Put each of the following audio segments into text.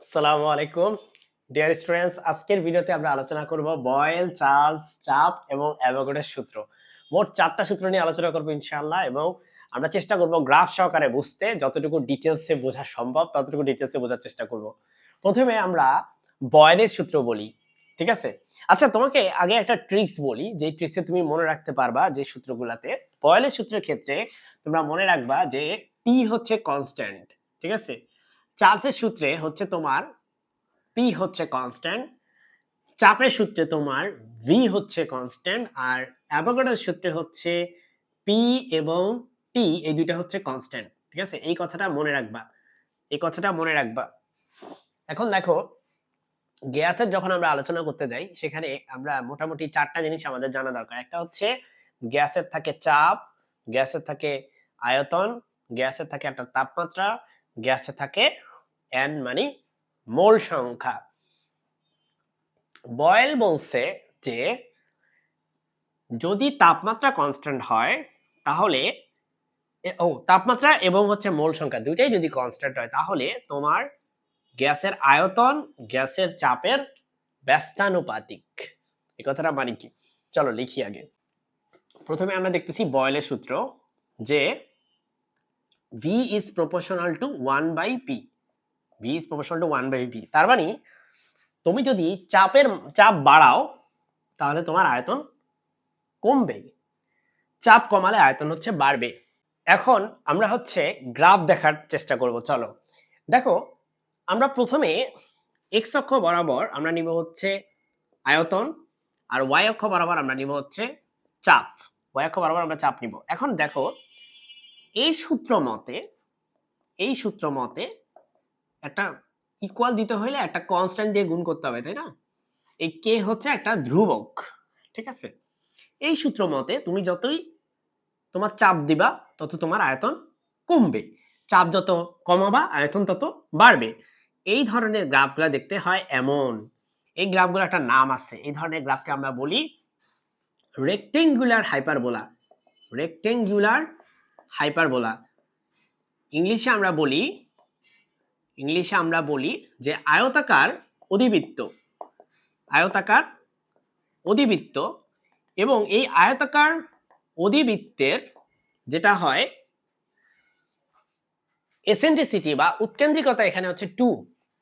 আসসালামু আলাইকুম dear students. আজকের ভিডিওতে আমরা আলোচনা করব বয়েল, চার্লস, চাপ এবং অ্যাভোগাড্রোর সূত্র। মোট 4টা সূত্র নিয়ে আলোচনা করব ইনশাআল্লাহ, এবং আমরা চেষ্টা করব গ্রাফ সহকারে বুঝতে, যতটুকু ডিটেইলসে বোঝা সম্ভব ততটুকু ডিটেইলসে বোঝার চেষ্টা করব। প্রথমে আমরা বয়েলের সূত্র বলি, ঠিক আছে? আচ্ছা, তোমাকে আগে একটা ট্রিক্স বলি, যে ট্রিক্সে তুমি মনে রাখতে পারবা যে সূত্রগুলাতে। বয়েলের সূত্রের ক্ষেত্রে তোমরা মনে রাখবা যে টি হচ্ছে কনস্ট্যান্ট, ঠিক আছে? চার্লসের সূত্রে হচ্ছে তোমার পি হচ্ছে কনস্ট্যান্ট, চাপের সূত্রে তোমার ভি হচ্ছে কনস্ট্যান্ট, আর অ্যাভোগাড্রোর সূত্রে হচ্ছে পি এবং টি, এই দুইটা হচ্ছে কনস্ট্যান্ট, ঠিক আছে? এই কথাটা মনে রাখবা, এই কথাটা মনে রাখবা। এখন দেখো, গ্যাসের যখন আমরা আলোচনা করতে যাই, সেখানে আমরা মোটামুটি 4টা জিনিস আমাদের জানা দরকার। একটা হচ্ছে গ্যাসের থাকে চাপ, গ্যাসের থাকে আয়তন, গ্যাসের থাকে একটা তাপমাত্রা, গ্যাসে থাকে এন মানে মোল সংখ্যা। বয়েল বলছে যে যদি তাপমাত্রা কনস্ট্যান্ট হয়, তাহলে তাপমাত্রা এবং হচ্ছে মোল সংখ্যা দুইটাই যদি কনস্ট্যান্ট হয়, তাহলে তোমার গ্যাসের আয়তন গ্যাসের চাপের ব্যস্তানুপাতিক। এই কথাটা মানে কি? চলো লিখি আগে। প্রথমে আমরা দেখতেছি বয়েলের সূত্র, যে V is proportional to 1 by P। V is proportional to 1 by P, তার মানে তুমি যদি চাপ বাড়াও, তাহলে তোমার আয়তন কমবে, চাপ কমালে আয়তন হচ্ছে বাড়বে। এখন আমরা হচ্ছে গ্রাফ দেখার চেষ্টা করব। চলো দেখো, আমরা প্রথমে এক্স অক্ষ বরাবর আমরা নিব হচ্ছে আয়তন, আর ওয়াই অক্ষ বরাবর আমরা নিব হচ্ছে চাপ। ওয়াই অক্ষ বরাবর আমরা চাপ নিব। এখন দেখো, এই সূত্র মতে একটা ইকুয়াল দিতে হলে একটা কনস্ট্যান্ট দিয়ে গুণ করতে হবে, তাই না? এই কে হচ্ছে একটা ধ্রুবক, ঠিক আছে? এই সূত্র মতে তুমি যতই তোমার চাপ দিবা, তত তোমার আয়তন কমবে, চাপ যত কমাবা আয়তন তত বাড়বে। এই ধরনের গ্রাফগুলো দেখতে হয় এমন। এই গ্রাফগুলো একটা নাম আছে, এই ধরনের গ্রাফকে আমরা বলি রেক্টেঙ্গুলার হাইপারবোলা। রেক্টেঙ্গুলার হাইপারবোলা ইংলিশে আমরা বলি যে আয়তাকার অধিবৃত্ত। আয়তাকার অধিবৃত্ত। এবং এই আয়তাকার অধিবৃত্তের যেটা হয় এসেন্ট্রিসিটি বা উৎকেন্দ্রিকতা, এখানে হচ্ছে 2।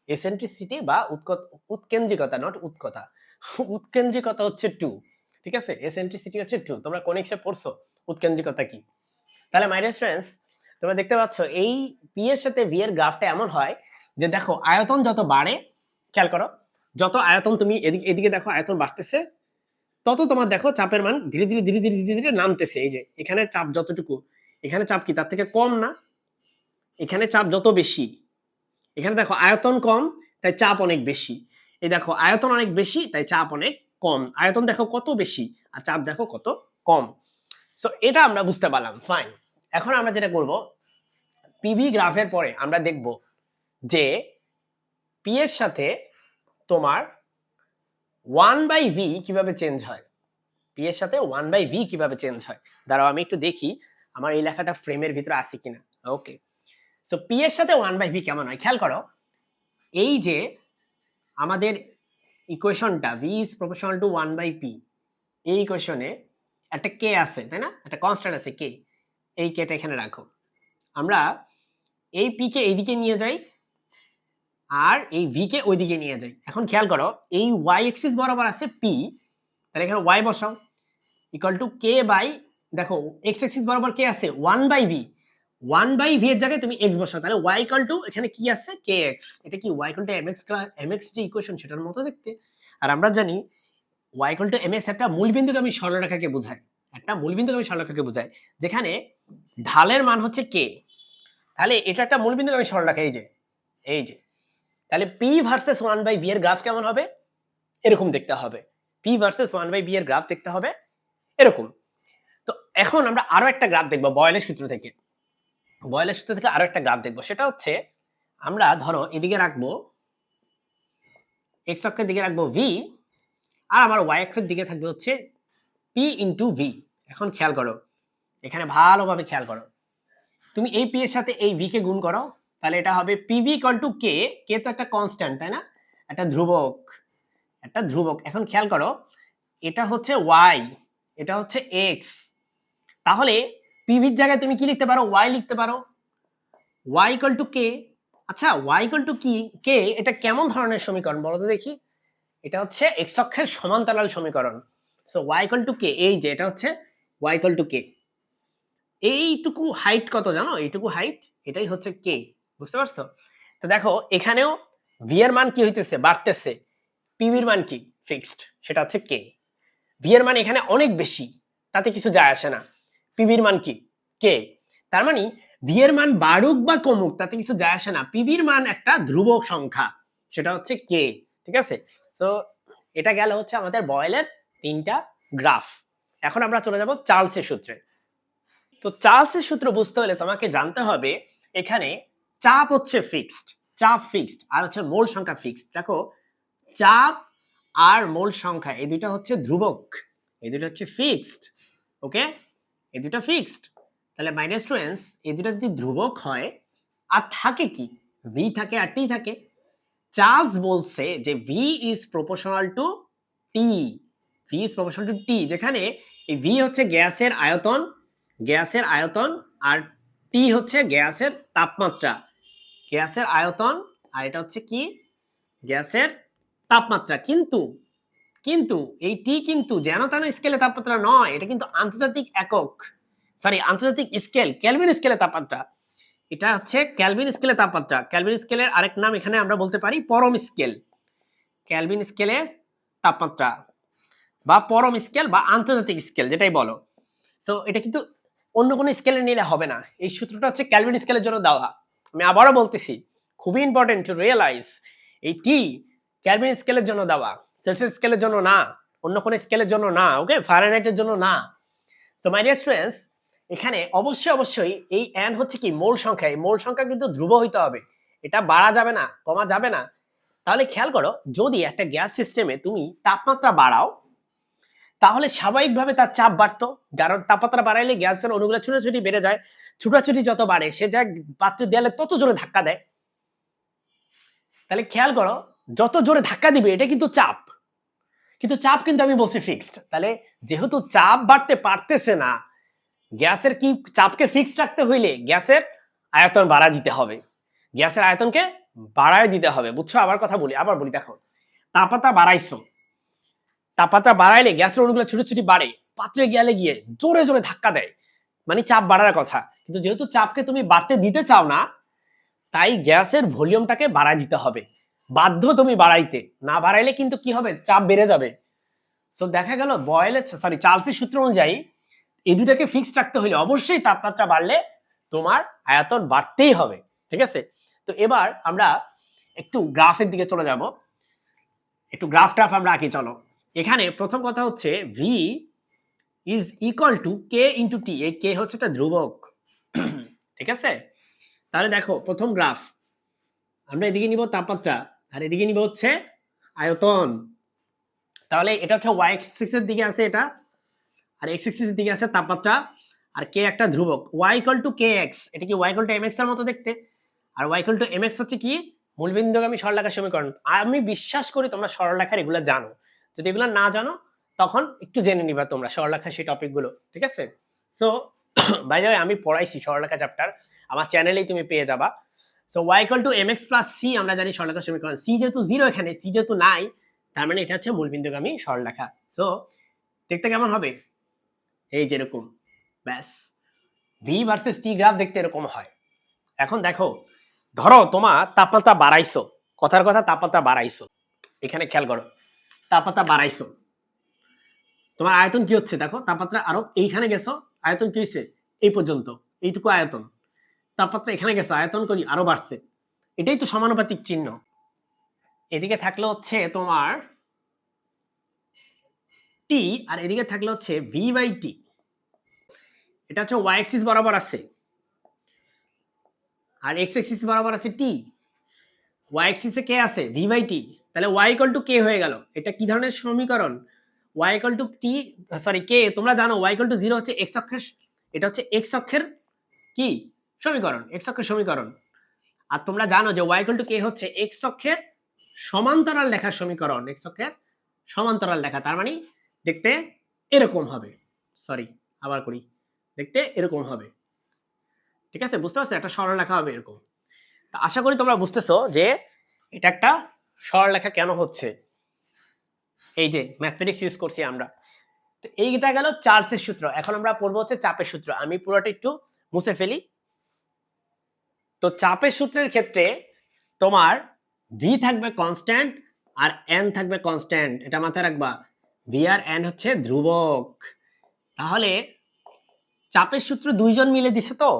এসেন্ট্রিসিটি বা উৎকেন্দ্রিকতা, নট উৎকতা, উৎকেন্দ্রিকতা হচ্ছে 2, ঠিক আছে? এসেন্ট্রিসিটি হচ্ছে 2। তোমরা কোনিক্সে পড়ছো উৎকেন্দ্রিকতা কি। তাহলে মাই ডিয়ার স্টুডেন্টস, তোমরা দেখতে পাচ্ছ এই পি এর সাথে ভি এর গ্রাফটা এমন হয় যে দেখো, আয়তন যত বাড়ে, খেয়াল করো, যত আয়তন তুমি এদিকে দেখো আয়তন বাড়তেছে, তত তোমার দেখো চাপের মান ধীরে ধীরে ধীরে ধীরে ধীরে ধীরে নামতেছে। এই যে এখানে চাপ যতটুকু, এখানে চাপ কি তার থেকে কম না? এখানে চাপ যত বেশি, এখানে দেখো আয়তন কম, তাই চাপ অনেক বেশি। এই দেখো আয়তন অনেক বেশি, তাই চাপ অনেক কম। আয়তন দেখো কত বেশি, আর চাপ দেখো কত কম। সো এটা আমরা বুঝতে পারলাম, ফাইন। এখন আমরা যেটা করব, পিভি গ্রাফের পরে আমরা দেখব যে পি এর সাথে তোমার 1/v কিভাবে চেঞ্জ হয়। পি এর সাথে 1/v কিভাবে চেঞ্জ হয়, দাঁড়াও আমি একটু দেখি আমার এই লেখাটা ফ্রেমের ভিতরে আছে কিনা। ওকে, সো পি এর সাথে 1/v কেমন হয়, খেয়াল করো। এই যে আমাদের ইকুয়েশনটা v is proportional to 1/p, এই ইকুয়েশনে একটা কে আছে, তাই না? একটা কনস্ট্যান্ট আছে কে। এই কেটা এখানে রাখো। আমরা এই p কে এইদিকে নিয়ে যাই, আর এই v কে ওইদিকে নিয়ে যাই। এখন খেয়াল করো, এই y এক্সিস বরাবর আছে p, তাহলে এখানে y বসাও ইকুয়াল টু k বাই, দেখো x এক্সিস বরাবর কে আছে 1/v, 1/v এর জায়গায় তুমি x বসাও, তাহলে y ইকুয়াল টু এখানে কি আছে kx। এটা কি y ইকুয়াল টু mx যে ইকুয়েশন সেটার মতো দেখতে। আর আমরা জানি y ইকুয়াল টু mx একটা মূলবিন্দুগামী সরলরেখাকে বোঝায়, একটা মূলবিন্দুগামী সরলরেখাকে বোঝায়, যেখানে ঢালের মান হচ্ছে k। তাহলে এটা একটা মূলবিন্দুগামী সরলরেখা, এই যে তাহলে p ভার্সেস 1/v এর গ্রাফ কেমন হবে? এরকম দেখতে হবে। p ভার্সেস 1/v এর গ্রাফ দেখতে হবে এরকম। তো এখন আমরা আরো একটা গ্রাফ দেখব বয়েলের সূত্র থেকে। বয়েলের সূত্র থেকে আরো একটা গ্রাফ দেখব, সেটা হচ্ছে আমরা ধরো এদিকে রাখবো, x অক্ষের দিকে রাখবো v, আর আমার y অক্ষের দিকে থাকবে হচ্ছে p ইনটু v। এখন খেয়াল করো, এখানে ভালোভাবে খেয়াল করো, তুমি এই p এর সাথে এই v কে গুণ করো, তাহলে এটা হবে পিভি ইকুয়াল টু কে, কে তো একটা কনস্ট্যান্ট তাই না, একটা ধ্রুবক, একটা ধ্রুবক। এখন খেয়াল করো এটা হচ্ছে ওয়াই, এটা হচ্ছে এক্স, তাহলে পিভির জায়গায় তুমি কি লিখতে পারো, ওয়াই লিখতে পারো, ওয়াই ইকুয়াল টু কে। আচ্ছা ওয়াই ইকুয়াল টু কি কে, এটা কেমন ধরনের সমীকরণ বলো তো দেখি, এটা হচ্ছে এক্স অক্ষের সমান্তরাল সমীকরণ। সো ওয়াই ইকুয়াল টু কে, এই যে এটা হচ্ছে ওয়াই ইকুয়াল টু কে, এইটুকু হাইট কত জানো, এইটুকু হাইট, এটাই হচ্ছে কে, বুঝতে পারছো? তো দেখো এখানেও ভি এর মান কি হইতেছে, বাড়তেছে, পিভির মান কি ফিক্সড, সেটা হচ্ছে কে। ভি এর মান এখানে অনেক বেশি, তাতে কিছু যায় আসে না, পিভির মান কি কে, তার মানে ভি এর মান বাড়ুক বা কমুক তাতে কিছু যায় আসে না, পিভির মান একটা ধ্রুবক সংখ্যা, সেটা হচ্ছে কে। ঠিক আছে, তো এটা গেল হচ্ছে আমাদের বয়েলের তিনটা গ্রাফ। এখন আমরা চলে যাব চার্লসের সূত্রে। তো চার্লসের সূত্র বুঝতে হলে তোমাকে জানতে হবে এখানে চাপ হচ্ছে ফিক্সড, চাপ ফিক্সড, আর হচ্ছে মোল সংখ্যা ফিক্সড। দেখো চাপ আর মোল সংখ্যা এই দুইটা হচ্ছে ধ্রুবক, এই দুইটা হচ্ছে ফিক্সড, ওকে, এই দুইটা ফিক্সড। তাহলে মাইনাস টু এন্স এই দুইটা যদি ধ্রুবক হয় আর থাকে কি, ভি থাকে আর টি থাকে। চার্লস বলছে যে V is proportional to T, V is proportional to T, যেখানে এই ভি হচ্ছে গ্যাসের আয়তন, গ্যাসের আয়তন, আর টি হচ্ছে গ্যাসের তাপমাত্রা, গ্যাসের আয়তন, আর এটা হচ্ছে কি গ্যাসের তাপমাত্রা। কিন্তু কিন্তু এই টি কিন্তু যেন তেন স্কেলে তাপমাত্রা নয়, এটা কিন্তু আন্তর্জাতিক একক, সরি আন্তর্জাতিক স্কেল, কেলভিন স্কেলে তাপমাত্রা, এটা হচ্ছে কেলভিন স্কেলে তাপমাত্রা। কেলভিন স্কেলের আরেক নাম এখানে আমরা বলতে পারি পরম স্কেল, কেলভিন স্কেলে তাপমাত্রা বা পরম স্কেল বা আন্তর্জাতিক স্কেল যেটাই বলো। সো এটা কিন্তু অন্য কোনো স্কেলে নিলে হবে না, এই সূত্রটা হচ্ছে কেলভিন স্কেলের জন্য দেওয়া। আমি আবারও বলতেছি, খুবই ইম্পর্টেন্ট টু রিয়েলাইজ, এই টি কেলভিন স্কেলের জন্য দেওয়া, সেলসিয়াস স্কেলের জন্য না, অন্য কোনো স্কেলের জন্য না, ওকে, ফারেনহাইটের জন্য না। সো মাই ডিয়ার স্টুডেন্টস, এখানে অবশ্যই অবশ্যই এই n হচ্ছে কি মোল সংখ্যা, এই মোল সংখ্যা কিন্তু ধ্রুব হইতে হবে, এটা বাড়া যাবে না, কমা যাবে না। তাহলে খেয়াল করো যদি একটা গ্যাস সিস্টেমে তুমি তাপমাত্রা বাড়াও তাহলে স্বাভাবিকভাবে তার চাপ বাড়তো, কারণ তাপমাত্রা বাড়াইলে গ্যাসের অণুগুলো ছুটাছুটি বেড়ে যায়, ছুটাছুটি যত বাড়ে সে যা পাত্রের দেয়ালে তত জোরে ধাক্কা দেয়। তাহলে খেয়াল করো যত জোরে ধাক্কা দিবে এটা কিন্তু চাপ, কিন্তু চাপ কিন্তু আমি বলছি ফিক্সড। তাহলে যেহেতু চাপ বাড়তে পারতেছে না, গ্যাসের কি চাপকে ফিক্সড রাখতে হইলে গ্যাসের আয়তন বাড়া দিতে হবে, গ্যাসের আয়তনকে বাড়ায় দিতে হবে, বুঝছো? আবার কথা বলি, আবার বলি, দেখো তাপমাত্রা বাড়াইছো, তাপমাত্রা বাড়াইলে গ্যাসের অণুগুলো ছুটি বাড়ে, পাত্রে গেলে গিয়ে জোরে জোরে ধাক্কা দেয়, মানে চাপ বাড়ার কথা। কিন্তু যেহেতু চাপকে তুমি বাড়তে দিতে চাও না, তাই গ্যাসের ভলিউমটাকে বাড়ায় দিতে হবে, বাধ্য তুমি বাড়াইতে, না বাড়াইলে কিন্তু কি হবে, চাপ বেড়ে যাবে। সো দেখা গেল বয়েলের সরি চার্লসের সূত্র অনুযায়ী এই দুটাকে ফিক্সড রাখতে হলে অবশ্যই তাপমাত্রা বাড়লে তোমার আয়তন বাড়তেই হবে। ঠিক আছে, তো এবার আমরা একটু গ্রাফের দিকে চলে যাব, একটু গ্রাফ টাফ আমরা আঁকি চলো। এখানে প্রথম কথা হচ্ছে V is equal to K into T, এই কে হচ্ছে একটা ধ্রুবক। ঠিক আছে, তাহলে দেখো প্রথম গ্রাফ আমরা এদিকে নিব তাপমাত্রা আর এদিকে নিব হচ্ছে আয়তন। তাহলে এটা হচ্ছে ওয়াই এক্সিস এর দিকে আছে এটা, আর এক্স এক্সিস এর দিকে আছে তাপমাত্রা, আর কে একটা ধ্রুবক, Y equal to K X, এটা কি Y equal to M X এর মতো দেখতে, আর Y equal to M X হচ্ছে কি মূলবিন্দুগামী সরলরেখার সমীকরণ। আমি বিশ্বাস করি তোমরা সরলরেখার এগুলো জানো, যদি এগুলো না জানো তখন একটু জেনে নিবা তোমরা সরলরেখার সেই টপিকগুলো। ঠিক আছে, সো বাই দ্য ওয়ে আমি পড়াইছি সরলরেখা চ্যাপ্টার, আমার চ্যানেলেই তুমি পেয়ে যাবা। So y equal to M x plus c, আমরা জানি সরলরেখার সমীকরণ, সি যেহেতু জিরো, এখানে সি যেহেতু নাই, তার মানে এটা হচ্ছে মূলবিন্দুগামী সরলরেখা। সো দেখতে কেমন হবে, এই যেরকম, ব্যাস ভি ভার্সেস টি গ্রাফ দেখতে এরকম হয়। এখন দেখো ধরো তোমার তাপমাত্রা বাড়াইছো, কথার কথা তাপমাত্রা বাড়াইছো, এখানে খেয়াল করো তাপমাত্রা বাড়াইছো, তোমার আয়তন কি হচ্ছে দেখো, তাপমাত্রা আরো এইখানে গেছো, আয়তন কি হয়েছে এই পর্যন্ত, এইটুকু আয়তন, তাপমাত্রা এখানে গেছো আয়তন করি আরো বাড়ছে, এটাই তো সমানুপাতিক চিহ্ন। এদিকে থাকলে হচ্ছে তোমার টি আর এদিকে থাকলে হচ্ছে ভি বাই টি, এটা হচ্ছে ওয়াই এক্সিস বরাবর আছে আর এক্স এক্সিস বরাবর আছে টি, ওয়াই এক্সিসে কে আছে ভি বাই টি, তাহলে ওয়াই ইকুয়াল টু কে হয়ে গেল। এটা কি ধরনের সমীকরণ, Y equal to T sorry K, তোমরা জানো ওয়াই ইকুয়াল টু 0 হচ্ছে এক্স অক্ষের, এটা হচ্ছে এক্স অক্ষের কি সমীকরণ, এক্স অক্ষের সমীকরণ। আর তোমরা জানো যে y = k হচ্ছে x অক্ষের সমান্তরাল রেখার সমীকরণ, x অক্ষের সমান্তরাল রেখা, তার মানে দেখতে এরকম হবে। সরি, আবার করি, দেখতে এরকম হবে। ঠিক আছে, বুঝতে পারছো? একটা সরল রেখা হবে এরকম। তো আশা করি তোমরা বুঝতেছো যে এটা একটা সরল রেখা কেন হচ্ছে। এই যে ম্যাথমেটিক্স ইউজ করছি আমরা। তো এইটা গেল চার্লসের সূত্র। এখন আমরা পড়বো হচ্ছে চাপের সূত্র। আমি পুরোটা একটু মুছে ফেলি। তো চাপের সূত্রের ক্ষেত্রে তোমার ভি থাকবে কনস্ট্যান্ট আর এন থাকবে কনস্ট্যান্ট, এটা মাথায় রাখবা। ভি আর এন হচ্ছে ধ্রুবক। তাহলে চাপের সূত্র দুইজন মিলে দিছে, তো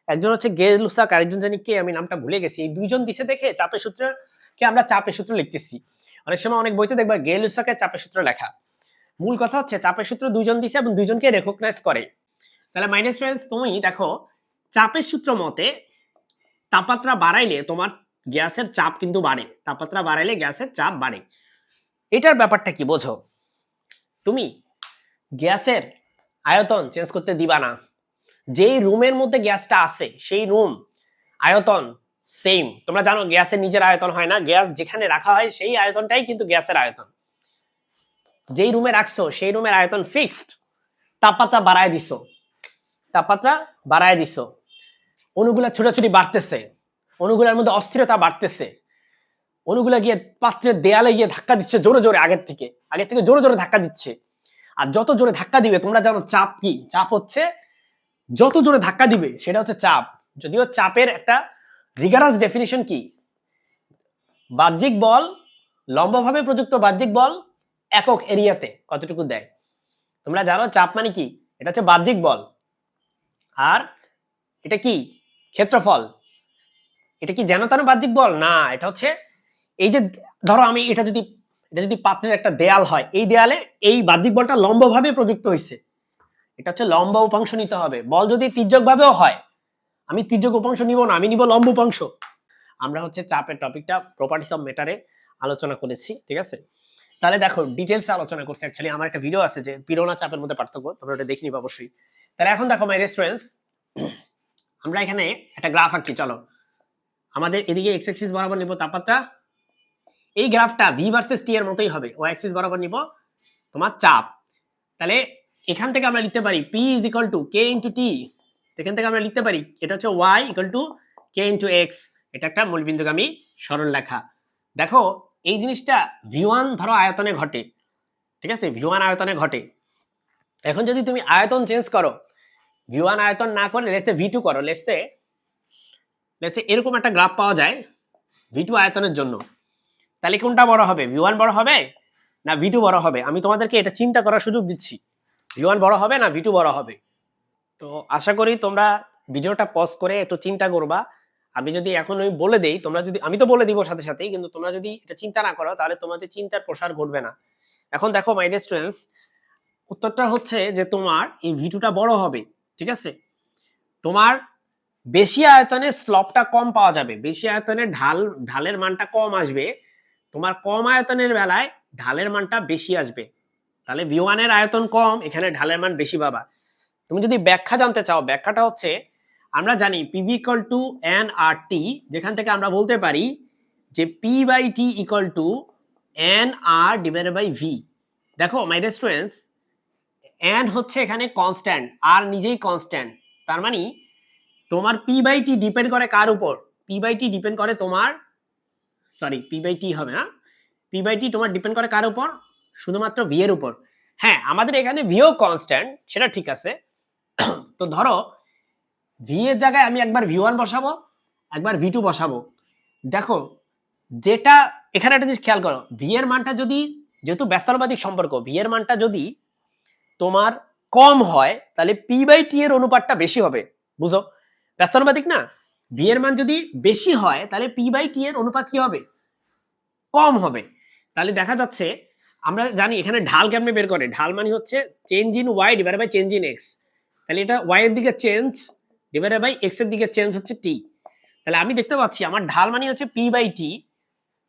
একজন হচ্ছে গেলুসাক, আরেকজন জানি কে, আমি নামটা ভুলে গেছি। এই দুইজন দিছে দেখে চাপের সূত্রকে আমরা চাপের সূত্র লিখতেছি। অনেক সময় অনেক বইতে দেখবা গেলুসাকের চাপের সূত্র লেখা। মূল কথা হচ্ছে চাপের সূত্র দুইজন দিছে এবং দুইজনকে রেকগনাইজ করে। তাহলে মাই ডিয়ার ফ্রেন্ডস, তুমি দেখো চাপের সূত্র মতে তাপমাত্রা বাড়াইলে তোমার গ্যাসের চাপ কিন্তু বাড়ে। তাপমাত্রা বাড়াইলে গ্যাসের চাপ বাড়ে। এটার ব্যাপারটা কি বোঝো? তুমি গ্যাসের আয়তন চেঞ্জ করতে দিবা না। যেই রুমের মধ্যে গ্যাসটা আছে সেই রুম আয়তন সেম। তোমরা জানো গ্যাসের নিজের আয়তন হয় না, গ্যাস যেখানে রাখা হয় সেই আয়তনটাই কিন্তু গ্যাসের আয়তন। যেই রুমে রাখছো সেই রুমের আয়তন ফিক্সড। তাপমাত্রা বাড়ায় দিছো, তাপমাত্রা বাড়ায় দিছো, অণুগুলা ছোটাছুটি বাড়তেছে, অণুগুলার মধ্যে অস্থিরতা বাড়তেছে, অণুগুলা গিয়ে পাত্রের দেয়ালে গিয়ে ধাক্কা দিচ্ছে জোরে জোরে, আগের থেকে জোরে জোরে ধাক্কা দিচ্ছে। আর যত জোরে ধাক্কা দিবে, তোমরা জানো চাপ কি? চাপ হচ্ছে যত জোরে ধাক্কা দিবে সেটা হচ্ছে চাপ। যদিও চাপের একটা রিগারাস ডেফিনিশন কি, বাহ্যিক বল, লম্বভাবে প্রযুক্ত বাহ্যিক বল একক এরিয়াতে কতটুকু দেয়। তোমরা জানো চাপ মানে কি? এটা হচ্ছে বাহ্যিক বল। আর এটা কি? ক্ষেত্রফল। এটা কি যেন তেন বাহ্যিক বল না, এটা হচ্ছে এই যে ধরো আমি এটা যদি পাত্রের একটা দেয়াল হয়, এই দেয়ালে এই বাহ্যিক বলটা লম্বভাবে প্রযুক্ত হয়েছে, এটা হচ্ছে লম্ব উপাংশ নিতে হবে। বল যদি তির্যক ভাবেও হয়, আমি তির্যক উপাংশ নিব না, আমি নিব লম্ব উপাংশ। আমরা হচ্ছে চাপের টপিকটা প্রপার্টিস অফ ম্যাটারে আলোচনা করেছি, ঠিক আছে? তাহলে দেখো ডিটেইলসে আলোচনা করছি। অ্যাকচুয়ালি আমার একটা ভিডিও আছে যে পীড়ন আর চাপের মধ্যে পার্থক্য, তোমরা ওটা দেখে নিবা অবশ্যই। তাহলে এখন দেখো মাই রেফারেন্স, আমরা এখানে একটা গ্রাফ আঁকি। চলো, আমাদের এদিকে এক্স অ্যাক্সিস বরাবর নিব তাপমাত্রা। এই গ্রাফটা ভি ভার্সেস টি এর মতোই হবে। ওয়াই অ্যাক্সিস বরাবর নিব তোমার চাপ। তাহলে এখান থেকে আমরা লিখতে পারি P is equal to K into T। এখান থেকে আমরা লিখতে পারি এটা হচ্ছে Y equal to K into X। এটা একটা মূলবিন্দুগামী সরল রেখা। দেখো এই জিনিসটা V1 ধরো আয়তনে ঘটে, ঠিক আছে? V1 আয়তনে ঘটে। এখন যদি তুমি আয়তন চেঞ্জ করো, V1 আয়তন না করে লেটস সে V2 করো, লেটস সে এরকম একটা গ্রাফ পাওয়া যায় V2 আয়তনের জন্য, তাহলে কোনটা বড় হবে? V1 বড় হবে না V2 বড় হবে? আমি তোমাদেরকে এটা চিন্তা করার সুযোগ দিচ্ছি, V1 বড় হবে না V2 বড় হবে? তো আশা করি তোমরা ভিডিওটা পজ করে একটু চিন্তা করবা। আমি যদি এখন ওই বলে দেই, তোমরা যদি, আমি তো বলে দিব সাথে সাথেই, কিন্তু তোমরা যদি এটা চিন্তা না করো তাহলে তোমাদের চিন্তার প্রসার ঘটবে না। এখন দেখো মাই ডিয়ার স্টুডেন্টস, উত্তরটা হচ্ছে যে তোমার এই V2টা বড় হবে, ঠিক আছে? তোমার বেশি আয়তনে স্লপটা কম পাওয়া যাবে, বেশি আয়তনে ঢালের মানটা কম আসবে। তোমার কম আয়তনের বেলায় ঢালের মানটা বেশি আসবে। তাহলে V1 এর আয়তন কম, এখানে ঢালের মান বেশি পাবা। তুমি যদি ব্যাখ্যা জানতে চাও, ব্যাখ্যাটা হচ্ছে আমরা জানি PV equal to nRT, যেখান থেকে আমরা বলতে পারি যে P/T equal to nR divided by V। দেখো মাই ডিয়ার স্টুডেন্টস, n হচ্ছে এখানে কনস্ট্যান্ট, আর নিজেই কনস্ট্যান্ট। তার মানে তোমার P/T ডিপেন্ড করে কার উপর? P/T ডিপেন্ড করে তোমার, সরি P/T হবে না, P/T তোমার ডিপেন্ড করে কার উপর? শুধুমাত্র V এর উপর। হ্যাঁ, আমাদের এখানে V ও কনস্ট্যান্ট, সেটা ঠিক আছে। তো ধরো ভি এর জায়গায় আমি একবার V1 বসাবো, একবার V2 বসাবো। দেখো যেটা এখানে একটা জিনিস খেয়াল করো, ভি এর মানটা যদি, যেহেতু ব্যস্তানুপাতিক সম্পর্ক, ভি এর মানটা যদি তোমার কম হয় তাহলে P/T এর অনুপাতটা বেশি হবে। বুঝো, ব্যস্তানুপাতিক না, ভি এর মান যদি বেশি হয় তাহলে P/T এর অনুপাত কি হবে? কম হবে। তাহলে দেখা যাচ্ছে, আমরা জানি এখানে ঢাল কেমনে বের করে, ঢাল মানে হচ্ছে change in y divided by change in x. তাহলে এটা ওয়াই এর দিকে চেঞ্জ ডিভাইডেড বাই এক্স এর দিকে চেঞ্জ হচ্ছে টি। তাহলে আমি দেখতে পাচ্ছি আমার ঢাল মানে হচ্ছে P/T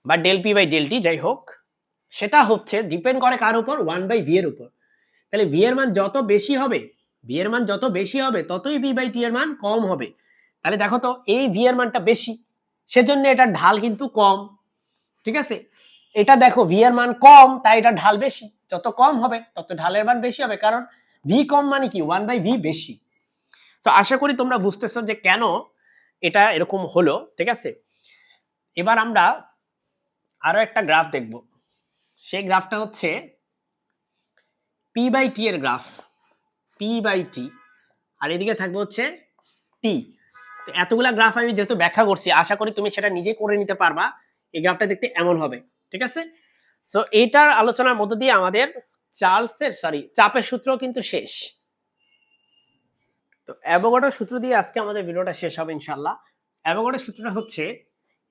বা del P by del t, যাই হোক, সেটা হচ্ছে ডিপেন্ড করে কার উপর? 1/v এর উপর। তাহলে v এর মান যত বেশি হবে, v এর মান যত বেশি হবে ততই P/T এর মান কম হবে। তাহলে দেখো তো এই v এর মানটা বেশি, সেজন্য এটার ঢাল কিন্তু কম। ঠিক আছে, এটা দেখো ভি এর মান কম তাই এটা ঢাল বেশি, যত কম হবে তত ঢালের মান বেশি হবে, কারণ ভি কম মানে কি 1/v বেশি। তো আশা করি তোমরা বুঝতেছো যে কেন এটা এরকম হলো। ঠিক আছে, এবার আমরা আরো একটা গ্রাফ দেখব। সেই গ্রাফটা হচ্ছে পি বাই টি এর গ্রাফ, পি বাই টি, আর এদিকে থাকবে হচ্ছে টি। তো এতগুলা গ্রাফ আমি যেহেতু ব্যাখ্যা করছি, আশা করি তুমি সেটা নিজে করে নিতে পারবা। এই গ্রাফটা দেখতে এমন হবে। ঠিক আছে, সো এইটার আলোচনার মধ্য দিয়ে আমাদের চাপের সূত্র কিন্তু শেষ। তো অ্যাভোগাড্রোর সূত্র দিয়ে আজকে আমাদের ভিডিওটা শেষ হবে ইনশাআল্লাহ। অ্যাভোগাড্রোর সূত্রটা হচ্ছে,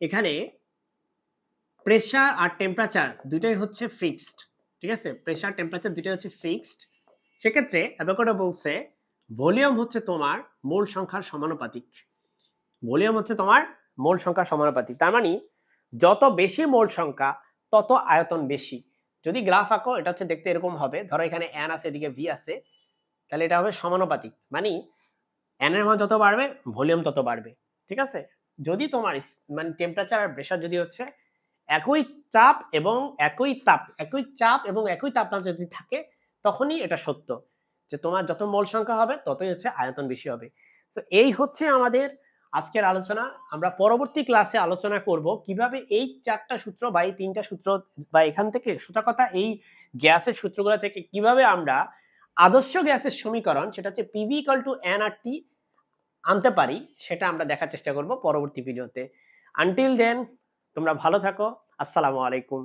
এখানে প্রেসার আর টেম্পারেচার দুটোই হচ্ছে ফিক্সড। ঠিক আছে, প্রেসার টেম্পারেচার দুটোই হচ্ছে ফিক্সড। সেক্ষেত্রে অ্যাভোগাড্রো বলছে ভলিউম হচ্ছে তোমার মোল সংখ্যার সমানুপাতিক। ভলিউম হচ্ছে তোমার মোল সংখ্যার সমানুপাতিক, তার মানে যত বেশি মোল সংখ্যা তত আয়তন বেশি। যদি গ্রাফ আঁকো এটা হচ্ছে দেখতে এরকম হবে, ধরো এখানে এন আছে এদিকে ভি আছে, তাহলে এটা হবে সমানুপাতিক, মানে এন এর মান যত বাড়বে ভলিউম তত বাড়বে। ঠিক আছে, যদি তোমার মানে টেম্পারেচার আর প্রেসার যদি হচ্ছে একই চাপ এবং একই তাপমাত্রা যদি থাকে, তখনই এটা সত্য যে তোমার যত মোল সংখ্যা হবে ততই হচ্ছে আয়তন বেশি হবে। তো এই হচ্ছে আমাদের আজকের আলোচনা। আমরা পরবর্তী ক্লাসে আলোচনা করব কিভাবে এই চারটা সূত্র বা এই তিনটা সূত্র বা এখান থেকে সোজা কথা এই গ্যাসের সূত্রগুলো থেকে কিভাবে আমরা আদর্শ গ্যাসের সমীকরণ, সেটা হচ্ছে পিভি ইকুয়াল টু এন আর টি আনতে পারি, সেটা আমরা দেখার চেষ্টা করব পরবর্তী ভিডিওতে। আনটিল দেন তোমরা ভালো থাকো। আসসালামু আলাইকুম।